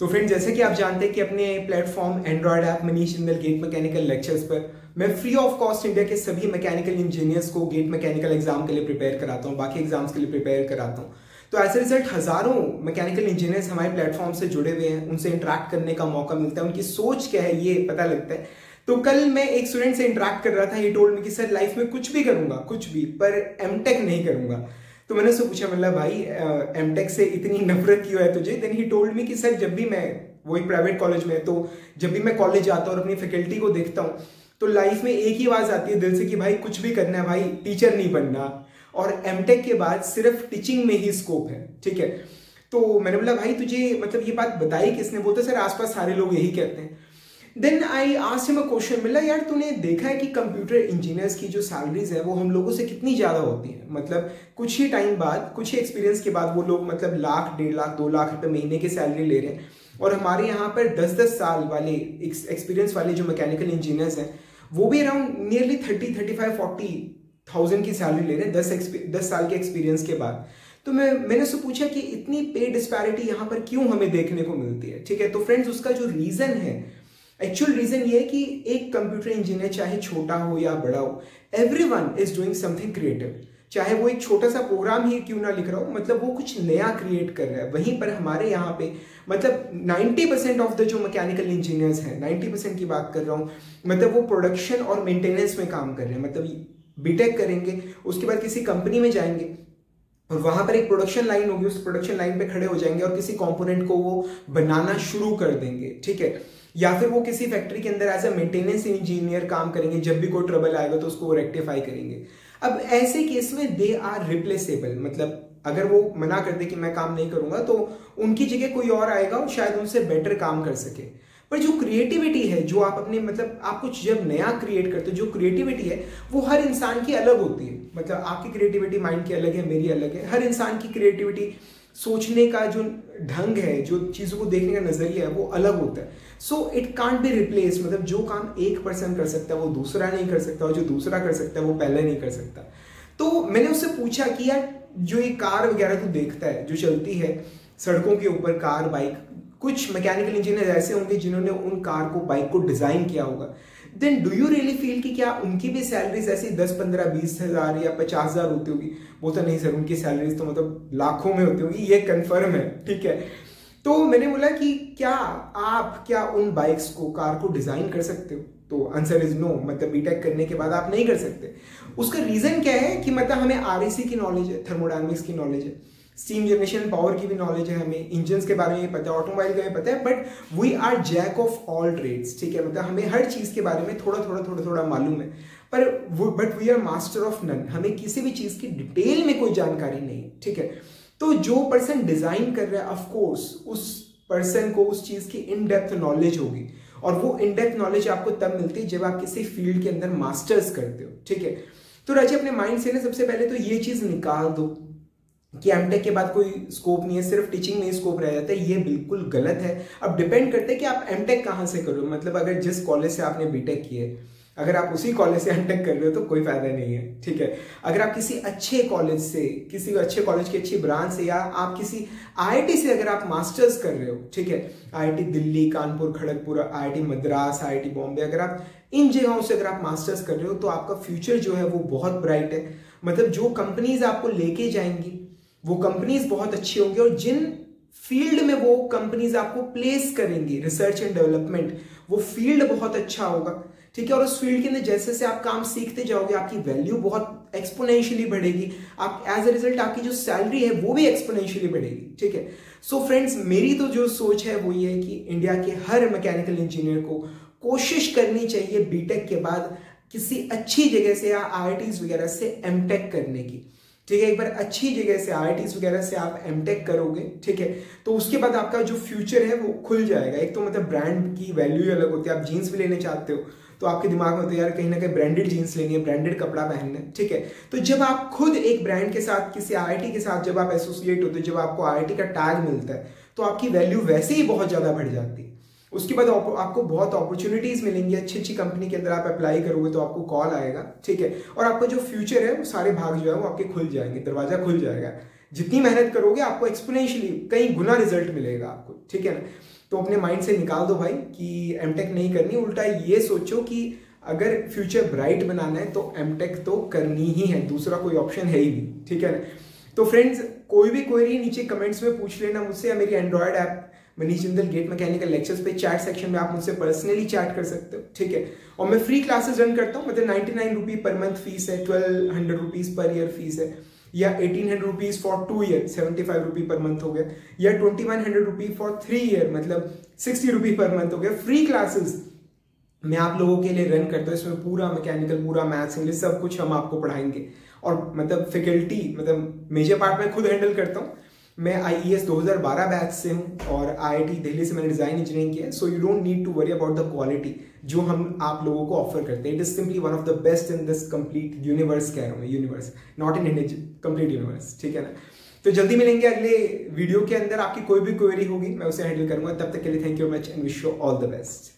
तो फ्रेंड, जैसे कि आप जानते हैं कि अपने platform android app Manish Jindal GATE mechanical lectures पर मैं फ्री ऑफ कॉस्ट इंडिया के सभी मैकेनिकल इंजीनियर्स को गेट मैकेनिकल एग्जाम के लिए प्रिपेयर कराता हूँ, बाकी एग्जाम्स के लिए प्रिपेयर कराता हूँ। तो एज ए रिजल्ट हजारों मैकेनिकल इंजीनियर्स हमारे प्लेटफॉर्म से जुड़े हुए हैं, उनसे इंटरेक्ट करने का मौका मिलता है, उनकी सोच क्या है ये पता लगता है। तो कल मैं एक स्टूडेंट से इंटरेक्ट कर रहा था, ये टोल्ड मी कि सर लाइफ में कुछ भी करूंगा, कुछ भी, पर एमटेक नहीं करूंगा। तो मैंने उससे पूछा, मतलब भाई एमटेक से इतनी नफरत क्यों है तुझे? देन ही टोल्ड मी कि सर जब भी मैं, वो एक प्राइवेट कॉलेज में है, तो जब भी मैं कॉलेज जाता हूँ और अपनी फैकल्टी को देखता हूँ तो लाइफ में एक ही आवाज आती है दिल से कि भाई कुछ भी करना है भाई, टीचर नहीं बनना, और एमटेक के बाद सिर्फ टीचिंग में ही स्कोप है। ठीक है, तो मैंने बोला भाई तुझे मतलब ये बात बताई किसने? बोलता सर आसपास सारे लोग यही कहते हैं। Then I asked him a question, मिला यार तूने देखा है कि कंप्यूटर इंजीनियर्स की जो सैलरीज है वो हम लोगों से कितनी ज्यादा होती है? मतलब कुछ ही टाइम बाद, कुछ ही एक्सपीरियंस के बाद वो लोग मतलब लाख, 1.5 लाख, 2 लाख रुपए महीने की सैलरी ले रहे हैं, और हमारे यहाँ पर 10-10 साल वाले एक्सपीरियंस वाले जो मैकेनिकल इंजीनियर्स हैं वो भी अराउंड नियरली 30-35-40,000 की सैलरी ले रहे हैं 10 साल के एक्सपीरियंस के बाद। तो मैंने उससे पूछा कि इतनी पे डिस्पैरिटी यहाँ पर क्यों हमें देखने को मिलती है? ठीक है, तो फ्रेंड्स उसका जो रीजन है, एक्चुअल रीजन ये है कि एक कंप्यूटर इंजीनियर चाहे छोटा हो या बड़ा हो, everyone is doing something creative. चाहे वो एक छोटा सा प्रोग्राम ही क्यों ना लिख रहा हो, मतलब वो कुछ नया क्रिएट कर रहा है। वहीं पर हमारे यहाँ पे मतलब 90% ऑफ द जो मैकेनिकल इंजीनियर्स हैं, 90% की बात कर रहा हूँ, मतलब वो प्रोडक्शन और मेंटेनेंस में काम कर रहे हैं। मतलब बीटेक करेंगे, उसके बाद किसी कंपनी में जाएंगे और वहां पर एक प्रोडक्शन लाइन होगी, उस प्रोडक्शन लाइन पे खड़े हो जाएंगे और किसी कंपोनेंट को वो बनाना शुरू कर देंगे। ठीक है, या फिर वो किसी फैक्ट्री के अंदर एज अ मेंटेनेंस इंजीनियर काम करेंगे, जब भी कोई ट्रबल आएगा तो उसको रेक्टिफाई करेंगे। अब ऐसे केस में दे आर रिप्लेसेबल, मतलब अगर वो मना कर दे कि मैं काम नहीं करूंगा तो उनकी जगह कोई और आएगा और शायद उनसे बेटर काम कर सके। पर जो क्रिएटिविटी है, जो आप अपने मतलब आप कुछ जब नया क्रिएट करते हो, जो क्रिएटिविटी है वो हर इंसान की अलग होती है। मतलब आपकी क्रिएटिविटी माइंड की अलग है, मेरी अलग है। हर इंसान की क्रिएटिविटी, सोचने का जो ढंग है, जो चीजों को देखने का नजरिया है वो अलग होता है। So it can't be replace, मतलब जो काम एक पर्सन कर सकता है वो दूसरा नहीं कर सकता, और जो दूसरा कर सकता है वो पहले नहीं कर सकता। तो मैंने उससे पूछा कि यार जो ये कार वगैरह तू देखता है जो चलती है सड़कों के ऊपर, कार, बाइक, कुछ मैकेनिकल इंजीनियर ऐसे होंगे जिन्होंने उन कार को, बाइक को डिजाइन किया होगा। Then do you really feel कि क्या उनकी भी सैलरीज ऐसी 10-15-20 हजार या 50,000 होती होगी? बोलता नहीं सर, उनकी सैलरीज तो मतलब लाखों में होती होगी, ये कंफर्म है। ठीक है, तो मैंने बोला कि क्या उन बाइक्स को, कार को डिजाइन कर सकते हो? तो आंसर इज नो, मतलब बीटेक करने के बाद आप नहीं कर सकते। उसका रीजन क्या है कि मतलब हमें आरएसी की नॉलेज है, थर्मोडायनेमिक्स की नॉलेज है, स्टीम जनरेशन पावर की भी नॉलेज है, हमें इंजन्स के बारे में पता है, ऑटोमोबाइल का भी पता है, but we are jack of all trades. ठीक है, मतलब हमें हर चीज के बारे में थोड़ा मालूम है, but we are master of none. हमें किसी भी चीज की डिटेल में कोई जानकारी नहीं है। ठीक है, तो जो पर्सन डिजाइन कर रहा है, ऑफकोर्स उस पर्सन को उस चीज की इन डेप्थ नॉलेज होगी, और वो इन डेप्थ नॉलेज आपको तब मिलती है जब आप किसी फील्ड के अंदर मास्टर्स करते हो। ठीक है, तो राजे अपने माइंड से ना सबसे पहले तो ये चीज निकाल दो कि एमटेक के बाद कोई स्कोप नहीं है, सिर्फ टीचिंग में ही स्कोप रह जाता है। ये बिल्कुल गलत है। अब डिपेंड करता है कि आप एमटेक कहाँ से करो, मतलब अगर जिस कॉलेज से आपने बीटेक किए, अगर आप उसी कॉलेज से एमटेक कर रहे हो तो कोई फायदा नहीं है। ठीक है, अगर आप किसी अच्छे कॉलेज से, किसी अच्छे कॉलेज की अच्छी ब्रांच से, या आप किसी आईआईटी से अगर आप मास्टर्स कर रहे हो, ठीक है, IIT Delhi, Kanpur, Kharagpur, IIT Madras, IIT Bombay, अगर आप इन जगहों से अगर आप मास्टर्स कर रहे हो तो आपका फ्यूचर जो है वो बहुत ब्राइट है। मतलब जो कंपनीज आपको लेके जाएंगी वो कंपनीज बहुत अच्छी होंगी, और जिन फील्ड में वो कंपनीज आपको प्लेस करेंगी, रिसर्च एंड डेवलपमेंट, वो फील्ड बहुत अच्छा होगा। ठीक है, और उस फील्ड के अंदर जैसे जैसे आप काम सीखते जाओगे आपकी वैल्यू बहुत एक्सपोनेंशियली बढ़ेगी। आप एज ए रिजल्ट आपकी जो सैलरी है वो भी एक्सपोनेंशियली बढ़ेगी। ठीक है, सो फ्रेंड्स मेरी तो जो सोच है वो ये है कि इंडिया के हर मैकेनिकल इंजीनियर को कोशिश करनी चाहिए बीटेक के बाद किसी अच्छी जगह से या आईआईटीज वगैरह से एमटेक करने की। ठीक है, एक बार अच्छी जगह से, आईआईटीज वगैरह से आप एमटेक करोगे, ठीक है, तो उसके बाद आपका जो फ्यूचर है वो खुल जाएगा। एक तो मतलब ब्रांड की वैल्यू ही अलग होती है। आप जीन्स भी लेने चाहते हो तो आपके दिमाग में होता है यार कहीं ना कहीं ब्रांडेड जीन्स लेनी है, ब्रांडेड कपड़ा पहनना है। ठीक है, तो जब आप खुद एक ब्रांड के साथ, किसी आईआईटी के साथ जब आप एसोसिएट होते हो, जब आपको आईआईटी का टैग मिलता है तो आपकी वैल्यू वैसे ही बहुत ज्यादा बढ़ जाती है। उसके बाद आपको बहुत अपॉर्चुनिटीज मिलेंगी, अच्छी अच्छी कंपनी के अंदर आप अप्लाई करोगे तो आपको कॉल आएगा। ठीक है, और आपका जो फ्यूचर है वो सारे भाग जो है वो आपके खुल जाएंगे, दरवाजा खुल जाएगा। जितनी मेहनत करोगे आपको एक्सपोनेंशियली कई गुना रिजल्ट मिलेगा आपको। ठीक है ना। तो अपने माइंड से निकाल दो भाई कि एमटेक नहीं करनी, उल्टा ये सोचो कि अगर फ्यूचर ब्राइट बनाना है तो एमटेक तो करनी ही है, दूसरा कोई ऑप्शन है ही नहीं, ठीक है ना। तो फ्रेंड्स, कोई भी क्वेरी नीचे कमेंट्स में पूछ लेना मुझसे, या मेरी android app Manish Jindal GATE mechanical lectures पे चैट सेक्शन में आप मुझसे पर्सनली चैट कर सकते हो, ठीक है। और मैं फ्री क्लासेस रन करता हूँ, मतलब 99 रुपी पर मंथ फीस है, 1200 रुपीज पर ईयर फीस है, या 1800 rupees for 2 year 75 rupee per month हो गया, या 2100 रुपी फॉर 3 ईयर मतलब 60 रुपी पर मंथ हो गया। फ्री क्लासेस मैं आप लोगों के लिए रन करता हूँ, इसमें पूरा मैकेनिकल, पूरा मैथ्स, इंग्लिश सब कुछ हम आपको पढ़ाएंगे। और मतलब फैकल्टी, मतलब मेजर पार्ट में खुद हैंडल करता हूँ। मैं IES 2012 बैच से हूँ और IIT दिल्ली से मैंने डिजाइन इंजीनियरिंग किया है। So you don't need to worry about the quality जो हम आप लोगों को ऑफर करते हैं। It is simply one of the best in this complete universe, कह रहा हूँ universe, not in India, complete universe, ठीक है ना। तो जल्दी मिलेंगे अगले वीडियो के अंदर। आपकी कोई भी क्वेरी होगी मैं उसे हैंडल करूंगा। तब तक के लिए thank you much and wish you all the best.